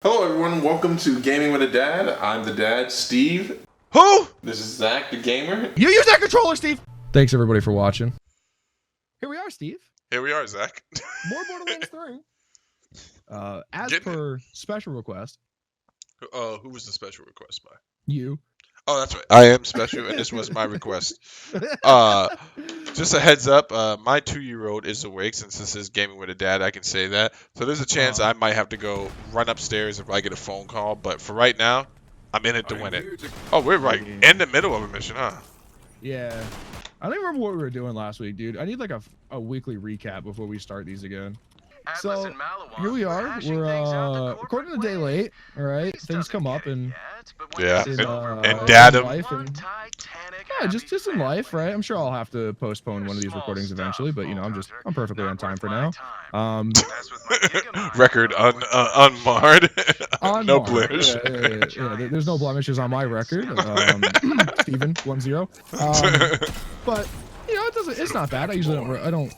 Hello everyone, welcome to Gaming with a Dad. I'm the dad, Steve. Who? This is Zach, the gamer. You use that controller, Steve! Thanks everybody for watching. Here we are, Steve. Here we are, Zach. More Borderlands 3. As Getting per special request, Who was the special request by? you. Oh, that's right. I am special, and this was my request. Just a heads up, my 2-year-old is awake. Since this is Gaming with a Dad, I can say that. So there's a chance I might have to go run upstairs if I get a phone call. But for right now, I'm in it to win it. Oh, we're right in the middle of a mission, huh? Yeah. I don't even remember what we were doing last week, dude. I need like a weekly recap before we start these again. So here we are. We're recording a day late. All right, things come up and Yeah, in, and Datum. life and yeah, just in life, right? I'm sure I'll have to postpone one of these recordings eventually, but you know, I'm perfectly on time for now. Record unmarred. No blemish. Yeah, there's no blemishes on my record. Steven 1-0. But you know, it's not bad. I usually don't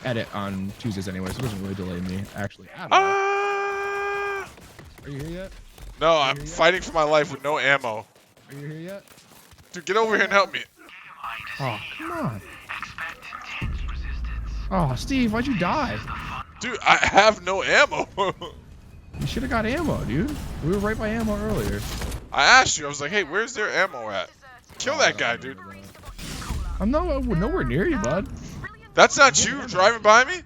edit on Tuesdays anyway, so it doesn't really delay me actually at all. Are you here yet? No, I'm fighting for my life with no ammo. Are you here yet? Dude, get over here and help me. Oh, come on. Oh, Steve, why'd you die? Dude, I have no ammo. You should have got ammo, dude. We were right by ammo earlier. I asked you, I was like, hey, where's their ammo at? Kill that guy, dude. I'm nowhere near you, bud. That's not you driving by me?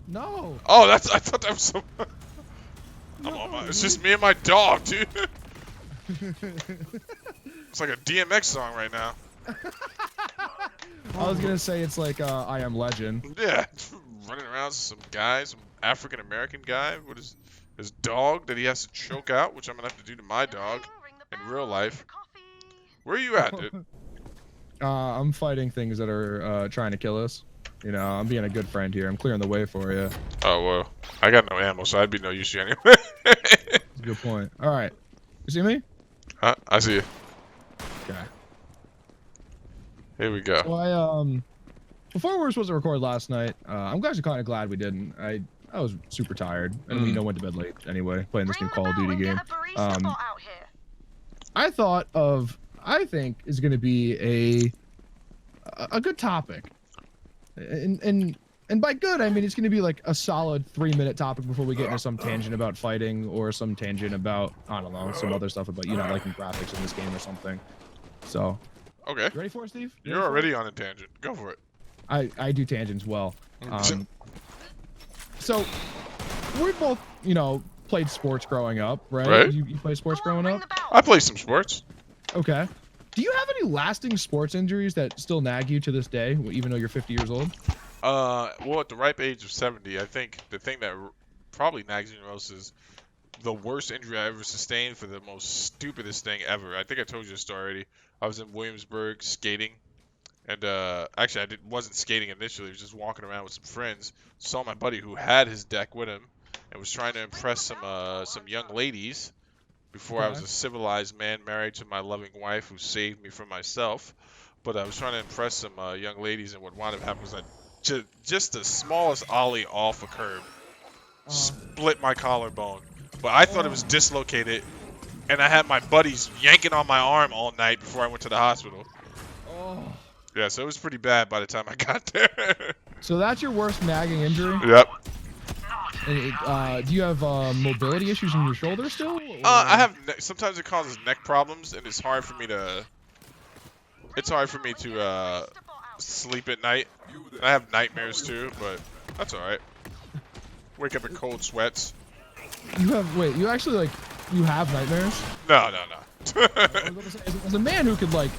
No. Oh, I thought that was some... It's just me and my dog, dude. It's like a DMX song right now. I was gonna say it's like I Am Legend. Yeah, running around some guy, some African American guy with his dog that he has to choke out, which I'm gonna have to do to my dog in real life. Where are you at, dude? I'm fighting things that are trying to kill us. You know, I'm being a good friend here. I'm clearing the way for you. Oh, well, I got no ammo, so I'd be no use to you anyway. That's a good point. All right. You see me? Huh? I see you. Okay. Here we go. So before we were supposed to record last night, I'm actually kind of glad we didn't. I was super tired, and we went to bed late anyway, playing this new Call of Duty game. I think is going to be a good topic. And by good, I mean it's going to be like a solid 3-minute topic before we get into some tangent about fighting or some tangent about, I don't know, some other stuff about, you know, liking graphics in this game or something. So, Okay. you ready for it, Steve? You're already on a tangent. Go for it. I do tangents well. So, we both, you know, played sports growing up, right? Right. You played sports growing up? I play some sports. Okay. Do you have any lasting sports injuries that still nag you to this day, even though you're 50 years old? Well, at the ripe age of 70, I think the thing that probably nags me the most is the worst injury I ever sustained for the most stupidest thing ever. I think I told you this story already. I was in Williamsburg skating, and actually wasn't skating initially. I was just walking around with some friends. Saw my buddy who had his deck with him, and was trying to impress some young ladies before I was a civilized man married to my loving wife who saved me from myself. But I was trying to impress some young ladies, and what wound up happening was just the smallest ollie off a curb split my collarbone. But I thought it was dislocated, and I had my buddies yanking on my arm all night before I went to the hospital. Oh. Yeah, so it was pretty bad by the time I got there. So that's your worst nagging injury? Yep. And, do you have mobility issues in your shoulder still? I have sometimes it causes neck problems, and it's hard for me to sleep at night. I have nightmares too, but that's all right. Wake up in cold sweats. You have nightmares? No. As a man who could like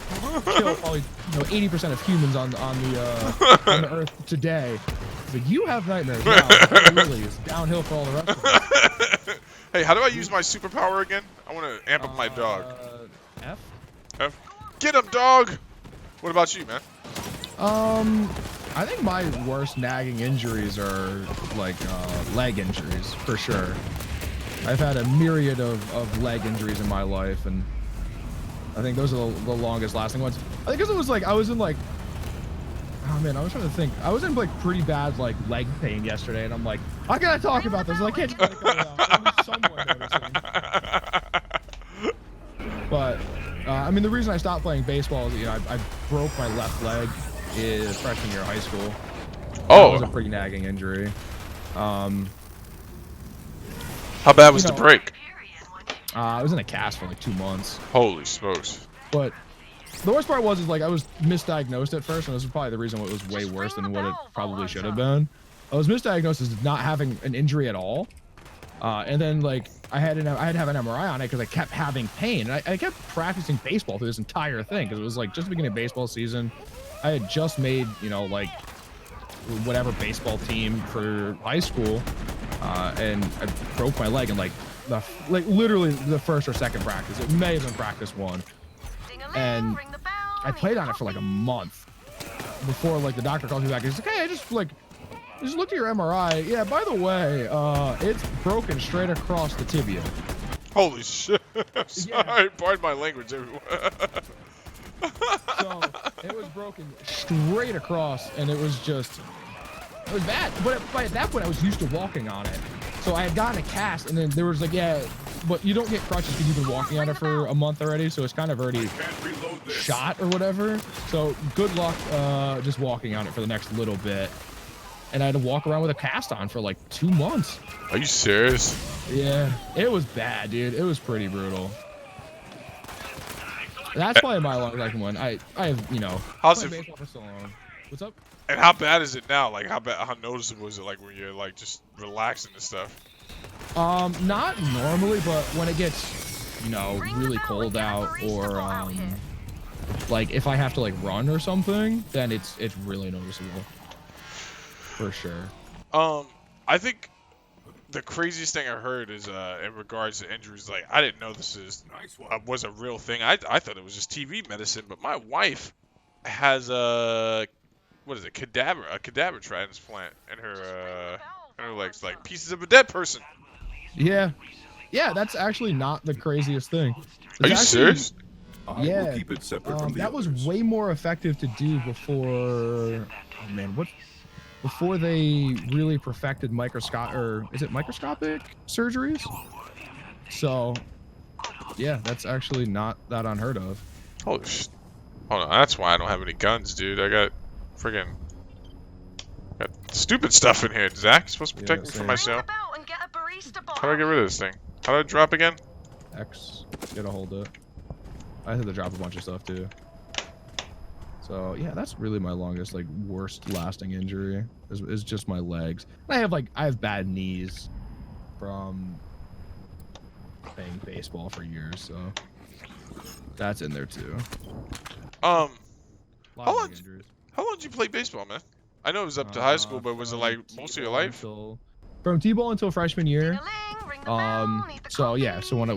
kill probably 80% of humans on the earth today, it's like, you have nightmares. Wow, that really is downhill for all the rest of us. Hey, how do I use my superpower again? I want to amp up my dog. F? Get him, dog! What about you, man? I think my worst nagging injuries are like leg injuries for sure. I've had a myriad of leg injuries in my life, and I think those are the longest lasting ones. I think because it was like I was in like, oh man, I was trying to think. I was in like pretty bad like leg pain yesterday, and I'm like, I gotta talk about this. I can't just let it go without someone noticing. the reason I stopped playing baseball is, I broke my left leg in freshman year of high school. Oh. That was a pretty nagging injury. How bad was the break? I was in a cast for like 2 months. Holy smokes. But the worst part was I was misdiagnosed at first, and this was probably the reason it was way worse than what it probably should have been. I was misdiagnosed as not having an injury at all. And then like I had to have an MRI on it because I kept having pain. And I kept practicing baseball through this entire thing because it was like just the beginning of baseball season. I had just made, like whatever baseball team for high school. And I broke my leg in like literally the first or second practice. It may have been practice 1. And I played on it for like a month before like the doctor calls me back. He's like, hey, just looked at your MRI. Yeah, by the way, it's broken straight across the tibia. Holy shit. Sorry, pardon my language, everyone. So it was broken straight across, and it was bad. But at that point, I was used to walking on it. So I had gotten a cast, and then there was like, yeah, but you don't get crutches because you've been walking on it for a month already, so it's kind of already shot or whatever. So good luck just walking on it for the next little bit. And I had to walk around with a cast on for like 2 months. Are you serious? Yeah, it was bad, dude. It was pretty brutal. That's probably my longest one. I have, How's played it? baseball for so long. What's up? And how bad is it now? Like how noticeable is it like when you're like just relaxing and stuff? Not normally, but when it gets, really cold out or like if I have to like run or something, then it's really noticeable. For sure. I think the craziest thing I heard is in regards to injuries. Like I didn't know this was a real thing. I thought it was just TV medicine, but my wife has a cadaver transplant in her legs, like pieces of a dead person. Yeah, that's actually not the craziest thing. Are you serious? Yeah, we'll keep it separate from the that was others. way more effective to do before. Oh man, before they really perfected microscopic surgeries? So, yeah, that's actually not that unheard of. Holy shit. Hold on, that's why I don't have any guns, dude. I got friggin' stupid stuff in here. Zach, you're supposed to protect me from same. myself. How do I get rid of this thing? How do I drop again? X, get a hold of it. I had to drop a bunch of stuff too. So yeah, that's really my longest, like worst lasting injury is just my legs. I have bad knees from playing baseball for years, so that's in there too. How Lot of long- leg injuries. long did you play baseball, man? I know it was up to high school, but was it like most of your life? From T-ball until freshman year. So yeah, so when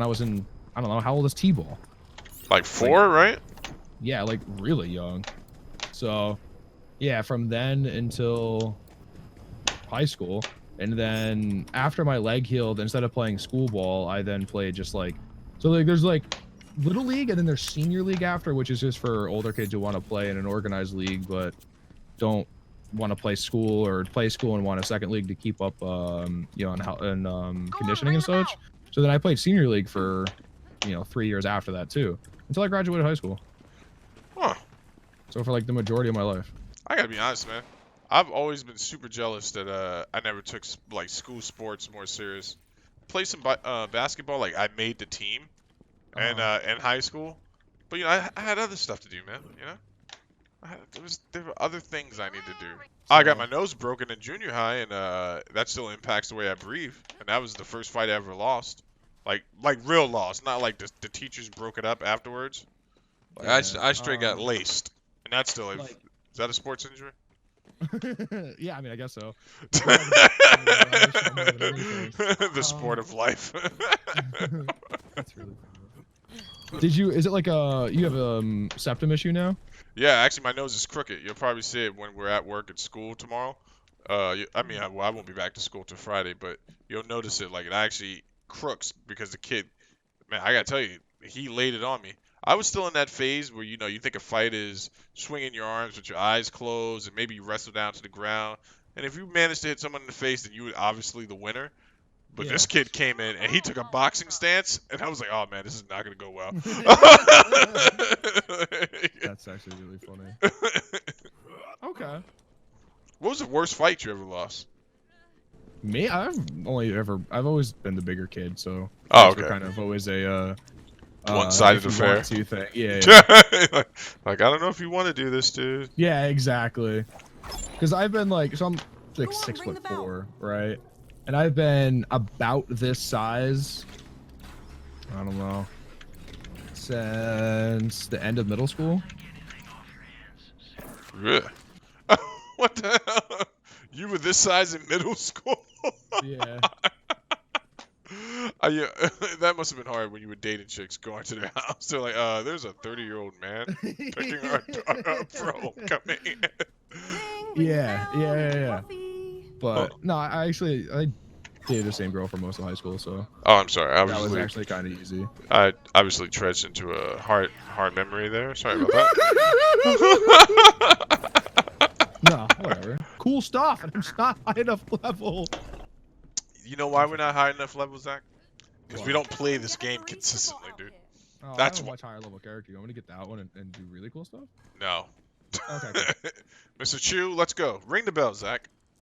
I was in, I don't know, how old is T-ball? Like 4, right? Yeah, like really young. So yeah, from then until high school. And then after my leg healed, instead of playing school ball, I then played just like, so like there's like little league and then there's senior league after, which is just for older kids who want to play in an organized league but don't want to play school and want a second league to keep up in conditioning and such. So then I played senior league for 3 years after that too, until I graduated high school. Huh. So for like the majority of my life. I gotta be honest, man. I've always been super jealous that I never took like school sports more serious. Played some basketball, like I made the team, and in high school, but I had other stuff to do, man. There were other things I need to do. I got my nose broken in junior high, and that still impacts the way I breathe. And that was the first fight I ever lost, like real loss, not like the teachers broke it up afterwards. Like I straight got laced, and that's still is that a sports injury? Yeah, I mean, I guess so. The sport of life. That's really cool. Is it like you have a septum issue now? Yeah, actually, my nose is crooked. You'll probably see it when we're at work at school tomorrow. I won't be back to school till Friday, but you'll notice it. Like, it actually crooks because the kid, man, I gotta tell you, he laid it on me. I was still in that phase where, you think a fight is swinging your arms with your eyes closed and maybe you wrestle down to the ground. And if you manage to hit someone in the face, then you were obviously the winner. But Yeah. this kid came in and he took a boxing stance, and I was like, oh man, this is not gonna go well. That's actually really funny. Okay. What was the worst fight you ever lost? Me, I've always been the bigger kid, so Oh, fights were okay. kind of always a One-sided if you affair. want to thing. Yeah. Like, I don't know if you want to do this, dude. Yeah, exactly. Because I've been like, so I'm like Go on, 6'4", right? And I've been about this size. I don't know. Since the end of middle school. Really? What the hell? You were this size in middle school? Yeah. Yeah, that must have been hard when you were dating chicks going to their house. They're like, there's a 30-year-old man picking our daughter up for homecoming. Yeah. But no, I dated the same girl for most of high school, so Oh, I'm sorry. that was Obviously, actually kind of easy. I obviously treads into a hard memory there. Sorry about that. No, whatever. Cool stuff, and I'm just not high enough level. You know why we're not high enough level, Zach? Because we don't play this game consistently, dude. Oh, That's I have a why. much higher level character. You want me to get that one and do really cool stuff? No. Okay, cool. Mr. Chu, let's go. Ring the bell, Zach.